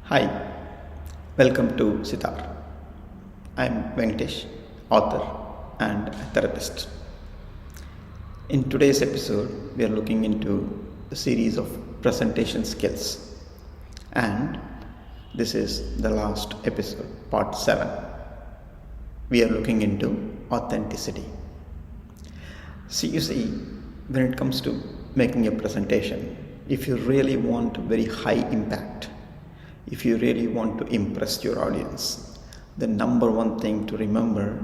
Hi, welcome to Sehtar. I'm Venkdesh, author and a therapist. In today's episode, we are looking into the series of presentation skills, and this is the last episode, part 7. We are looking into authenticity. You see, when it comes to making a presentation, if you really want very high impact, if you really want to impress your audience, the number one thing to remember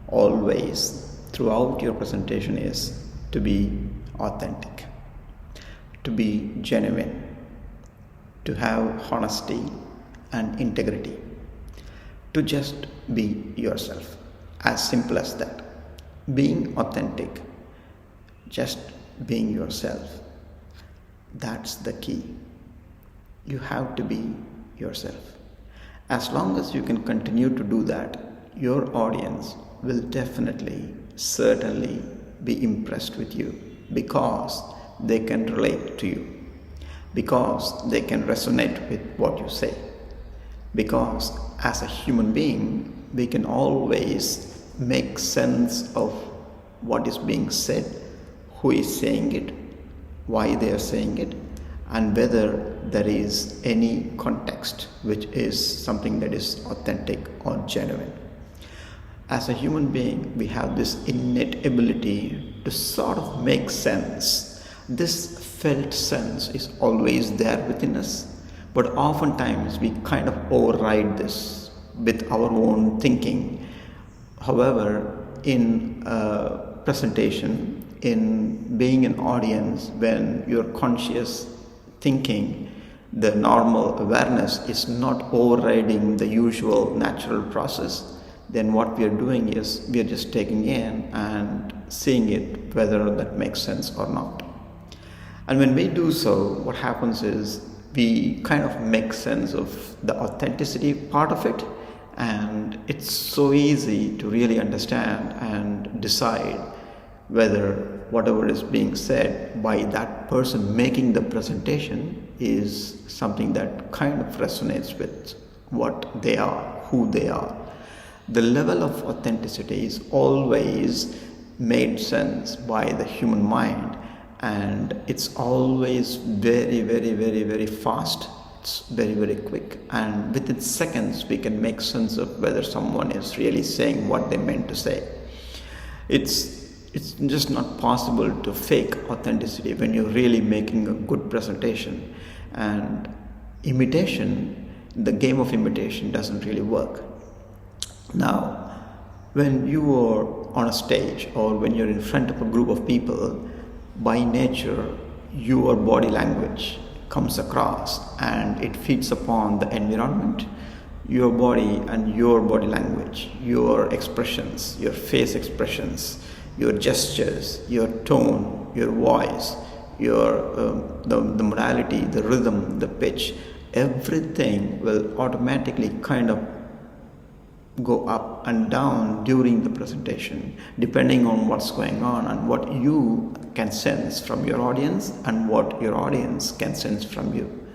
always throughout your presentation is to be authentic, to be genuine, to have honesty and integrity, to just be yourself. As simple as that. Being authentic, just being yourself, that's the key. You have to be yourself. As long as you can continue to do that, your audience will definitely, certainly be impressed with you because they can relate to you, because they can resonate with what you say, because as a human being, we can always make sense of what is being said, who is saying it, why they are saying it, and whether there is any context which is something that is authentic or genuine. As a human being, we have this innate ability to sort of make sense. This felt sense is always there within us, but oftentimes we kind of override this with our own thinking. However, in a presentation, in being an audience, when you're conscious thinking, the normal awareness is not overriding the usual natural process, then what we are doing is we are just taking in and seeing it whether that makes sense or not. And when we do so, what happens is we kind of make sense of the authenticity part of it, and it's so easy to really understand and decide whether whatever is being said by that person making the presentation is something that kind of resonates with what they are, who they are. The level of authenticity is always made sense by the human mind, and it's always very fast. It's very quick, and within seconds we can make sense of whether someone is really saying what they meant to say. It's just not possible to fake authenticity when you're really making a good presentation. And imitation, the game of imitation doesn't really work. Now, when you are on a stage or when you're in front of a group of people, by nature, your body language comes across and it feeds upon the environment. Your body and your body language, your expressions, your face expressions, your gestures, your tone, your voice, the modality, the rhythm, the pitch, everything will automatically kind of go up and down during the presentation, depending on what's going on and what you can sense from your audience and what your audience can sense from you.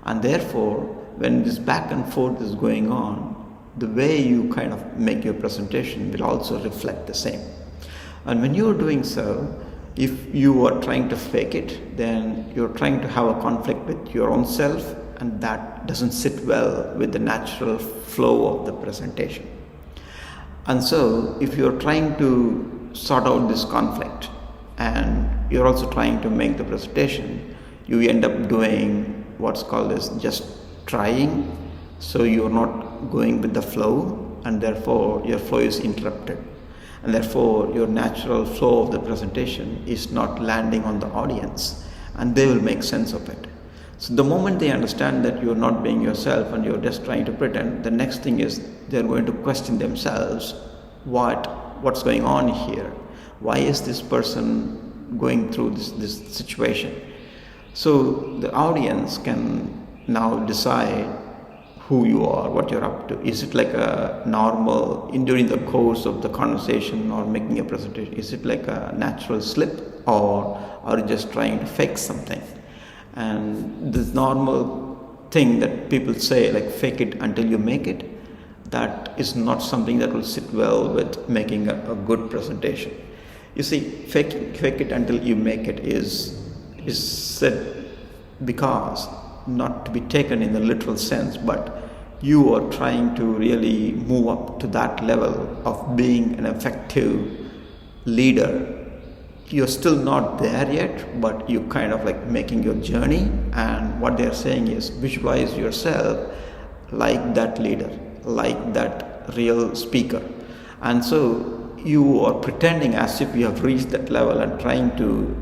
And therefore, when this back and forth is going on, the way you kind of make your presentation will also reflect the same. And when you're doing so, if you are trying to fake it, then you're trying to have a conflict with your own self, and that doesn't sit well with the natural flow of the presentation. And so, if you're trying to sort out this conflict and you're also trying to make the presentation, you end up doing what's called as just trying. So you're not going with the flow, and therefore your flow is interrupted. And therefore your natural flow of the presentation is not landing on the audience, and they will make sense of it. So the moment they understand that you're not being yourself and you're just trying to pretend, the next thing is they're going to question themselves, what's going on here? Why is this person going through this situation? So the audience can now decide who you are, what you're up to. Is it like a normal, during the course of the conversation or making a presentation, is it like a natural slip, or are you just trying to fake something? And this normal thing that people say, like fake it until you make it, that is not something that will sit well with making a good presentation. You see, fake it until you make it is said because not to be taken in the literal sense, but you are trying to really move up to that level of being an effective leader. You're still not there yet, but you kind of like making your journey, and what they're saying is visualize yourself like that leader, like that real speaker. And so you are pretending as if you have reached that level and trying to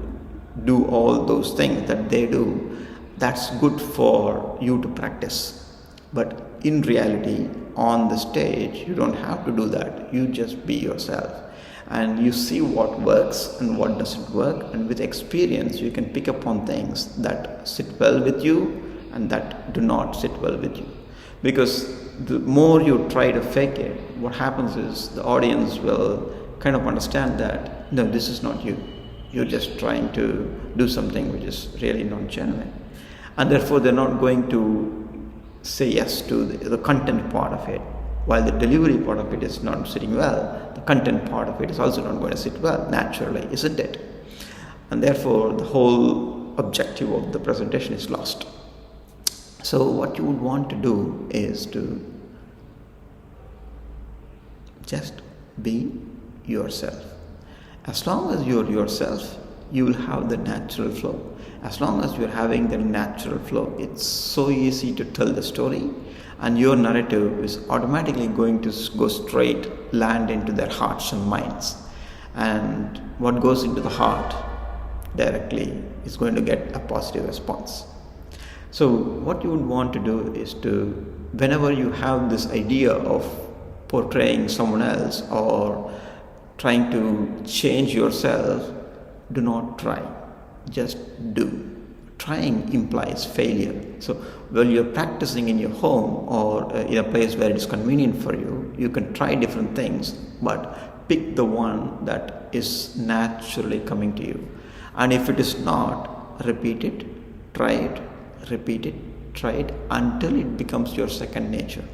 do all those things that they do. That's good for you to practice. But in reality, on the stage, you don't have to do that. You just be yourself. And you see what works and what doesn't work. And with experience, you can pick up on things that sit well with you and that do not sit well with you. Because the more you try to fake it, what happens is the audience will kind of understand that, no, this is not you. You're just trying to do something which is really not genuine. And therefore, they're not going to say yes to the content part of it. While the delivery part of it is not sitting well, the content part of it is also not going to sit well, naturally, isn't it? And therefore, the whole objective of the presentation is lost. So what you would want to do is to just be yourself. As long as you're yourself, you will have the natural flow. As long as you're having the natural flow, it's so easy to tell the story, and your narrative is automatically going to go straight, land into their hearts and minds. And what goes into the heart directly is going to get a positive response. So what you would want to do is to, whenever you have this idea of portraying someone else or trying to change yourself, do not try, just do. Trying implies failure. So while you're practicing in your home or in a place where it is convenient for you, you can try different things, but pick the one that is naturally coming to you. And if it is not, repeat it, try it, repeat it, try it until it becomes your second nature.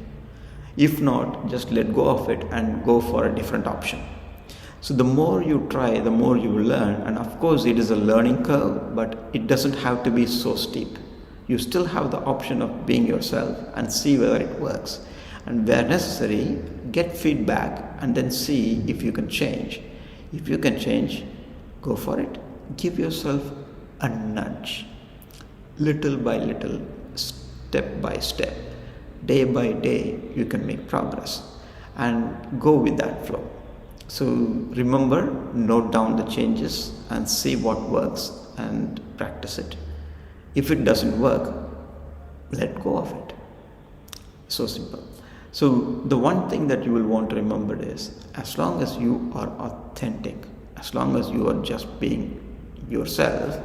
If not, just let go of it and go for a different option. So the more you try, the more you will learn. And of course, it is a learning curve, but it doesn't have to be so steep. You still have the option of being yourself and see whether it works. And where necessary, get feedback and then see if you can change. If you can change, go for it. Give yourself a nudge. Little by little, step by step, day by day, you can make progress and go with that flow. So remember, note down the changes and see what works and practice it. If it doesn't work, let go of it. So simple. So the one thing that you will want to remember is, as long as you are authentic, as long as you are just being yourself,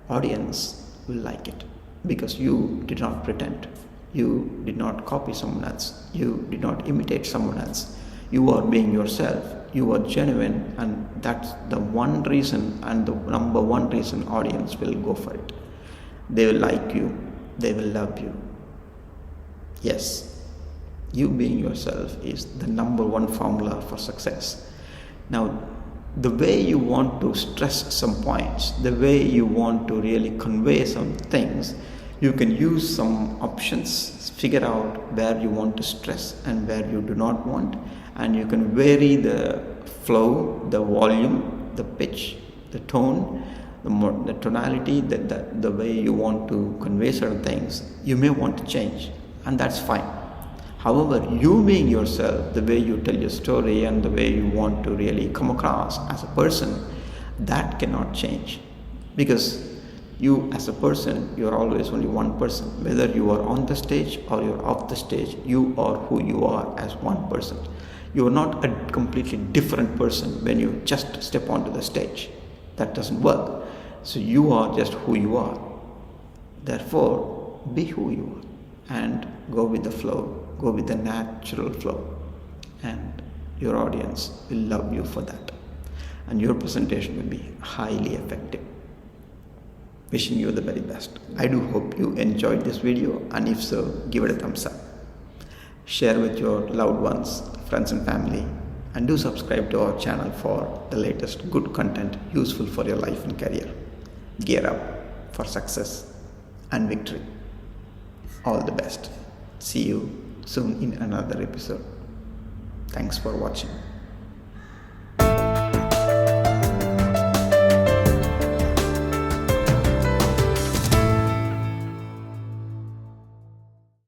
audience will like it, because you did not pretend. You did not copy someone else. You did not imitate someone else. You are being yourself. You are genuine, and that's the one reason, and the number one reason audience will go for it. They will like you. They will love you. Yes, you being yourself is the number one formula for success. Now, the way you want to stress some points, the way you want to really convey some things, you can use some options, figure out where you want to stress and where you do not want, and you can vary the flow, the volume, the pitch, the tone, the tonality, the way you want to convey certain things. You may want to change, and that's fine. However, you being yourself, the way you tell your story and the way you want to really come across as a person, that cannot change. Because you as a person, you are always only one person. Whether you are on the stage or you're off the stage, you are who you are as one person. You are not a completely different person when you just step onto the stage. That doesn't work. So you are just who you are. Therefore, be who you are and go with the flow, go with the natural flow, and your audience will love you for that. And your presentation will be highly effective. Wishing you the very best. I do hope you enjoyed this video, and if so, give it a thumbs up. Share with your loved ones, friends and family, and do subscribe to our channel for the latest good content useful for your life and career. Gear up for success and victory. All the best. See you soon in another episode. Thanks for watching.